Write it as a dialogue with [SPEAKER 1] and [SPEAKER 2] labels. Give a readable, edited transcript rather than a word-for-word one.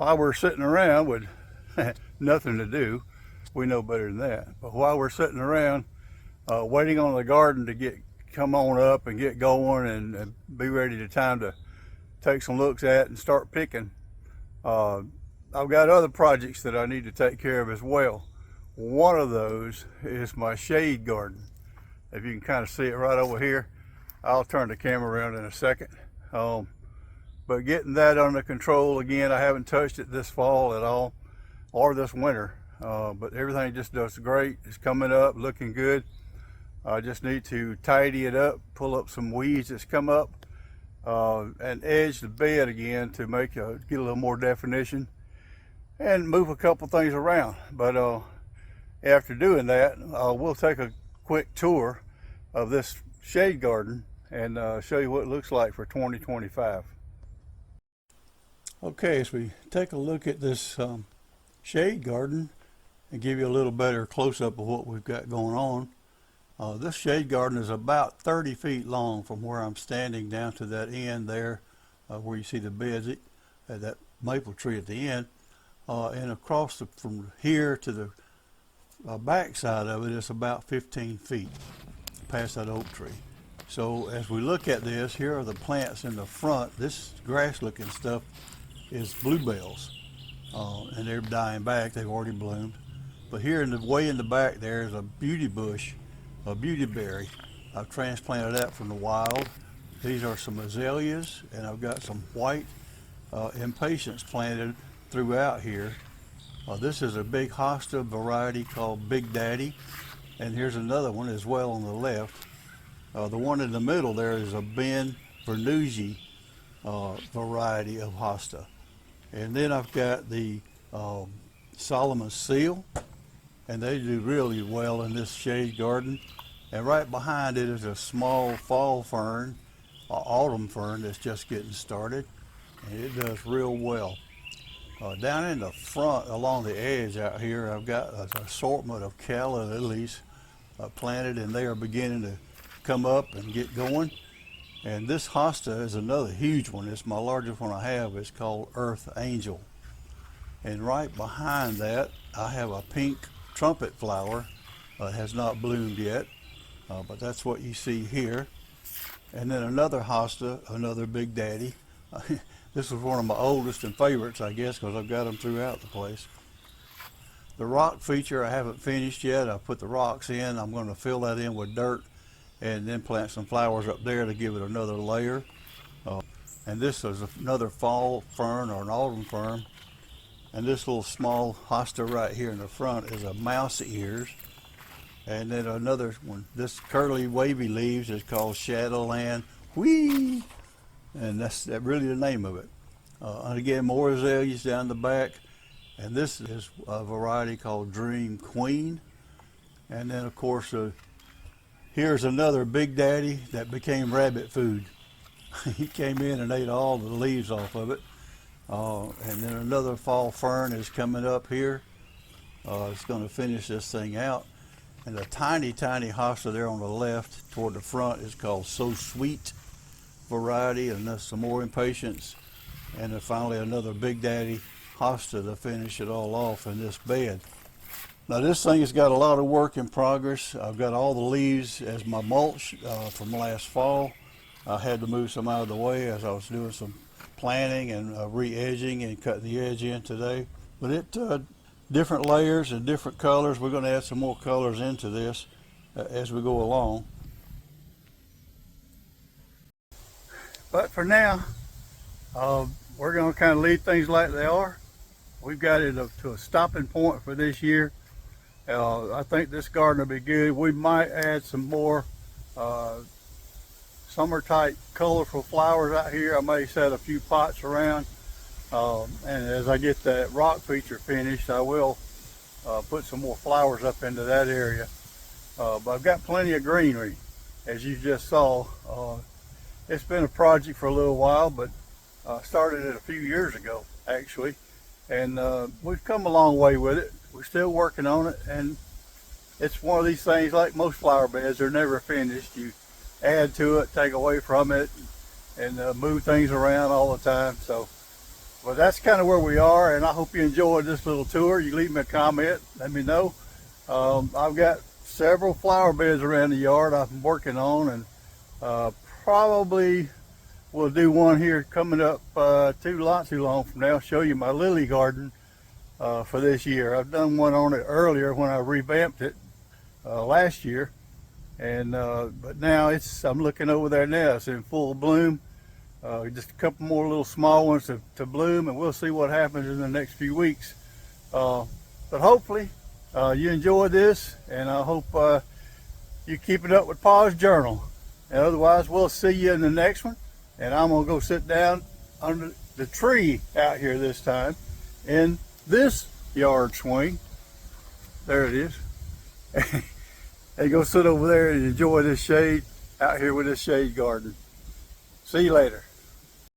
[SPEAKER 1] while we're sitting around with nothing to do, we know better than that. But while we're sitting around waiting on the garden to come on up and get going and be ready to time to take some looks at and start picking, I've got other projects that I need to take care of as well. One of those is my shade garden. If you can kind of see it right over here, I'll turn the camera around in a second. But getting that under control again, I haven't touched it this fall at all, or this winter, but everything just does great. It's coming up, looking good. I just need to tidy it up, pull up some weeds that's come up, and edge the bed again to get a little more definition, and move a couple things around. But after doing that, we'll take a quick tour of this shade garden and show you what it looks like for 2025. Okay, as we take a look at this shade garden and give you a little better close-up of what we've got going on. This shade garden is about 30 feet long from where I'm standing down to that end there where you see the beds at that maple tree at the end, and across from here to the back side of it is about 15 feet past that oak tree. So as we look at this, here are the plants in the front. This grass looking stuff is bluebells, and they're dying back. They've already bloomed. But here way in the back there is a beauty bush, a beautyberry. I've transplanted that from the wild. These are some azaleas, and I've got some white impatiens planted throughout here. This is a big hosta variety called Big Daddy, and here's another one as well on the left. The one in the middle there is a Ben Vernuzzi variety of hosta. And then I've got the Solomon Seal, and they do really well in this shade garden. And right behind it is a small fall fern, autumn fern that's just getting started, and it does real well. Down in the front along the edge out here, I've got an assortment of calla lilies planted, and they are beginning to come up and get going. And this hosta is another huge one. It's my largest one I have. It's called Earth Angel. And right behind that, I have a pink trumpet flower. It has not bloomed yet, but that's what you see here. And then another hosta, another Big Daddy. This is one of my oldest and favorites, I guess, because I've got them throughout the place. The rock feature I haven't finished yet. I put the rocks in. I'm going to fill that in with dirt and then plant some flowers up there to give it another layer. And this is another fall fern or an autumn fern. And this little small hosta right here in the front is a mouse ears. And then another one, this curly wavy leaves is called Shadowland Whee! And that's really the name of it. And again, more azaleas down the back. And this is a variety called Dream Queen. And then of course, here's another Big Daddy that became rabbit food. He came in and ate all the leaves off of it. And then another fall fern is coming up here. It's going to finish this thing out. And a tiny, tiny hosta there on the left toward the front is called So Sweet variety, and that's some more impatiens. And then finally another Big Daddy hosta to finish it all off in this bed. Now this thing has got a lot of work in progress. I've got all the leaves as my mulch from last fall. I had to move some out of the way as I was doing some planting and re-edging and cutting the edge in today. But it different layers and different colors. We're going to add some more colors into this as we go along. But for now, we're going to kind of leave things like they are. We've got it up to a stopping point for this year. I think this garden will be good. We might add some more summer type colorful flowers out here. I may set a few pots around. And as I get that rock feature finished, I will put some more flowers up into that area. But I've got plenty of greenery, as you just saw. It's been a project for a little while, but started it a few years ago, actually. And we've come a long way with it. We're still working on it, and it's one of these things, like most flower beds, they're never finished. You add to it, take away from it, and move things around all the time. So Well, that's kind of where we are, and I hope you enjoyed this little tour. You leave me a comment, let me know. I've got several flower beds around the yard I'm working on, and probably we'll do one here coming up not too long from now. Show you my lily garden for this year. I've done one on it earlier when I revamped it last year, and but now I'm looking over there now. It's in full bloom. Just a couple more little small ones to bloom, and we'll see what happens in the next few weeks. But hopefully you enjoy this, and I hope you keep it up with Pa's Journal. And otherwise, we'll see you in the next one. And I'm gonna go sit down under the tree out here this time in this yard swing. There it is. And go sit over there and enjoy this shade out here with this shade garden. See you later.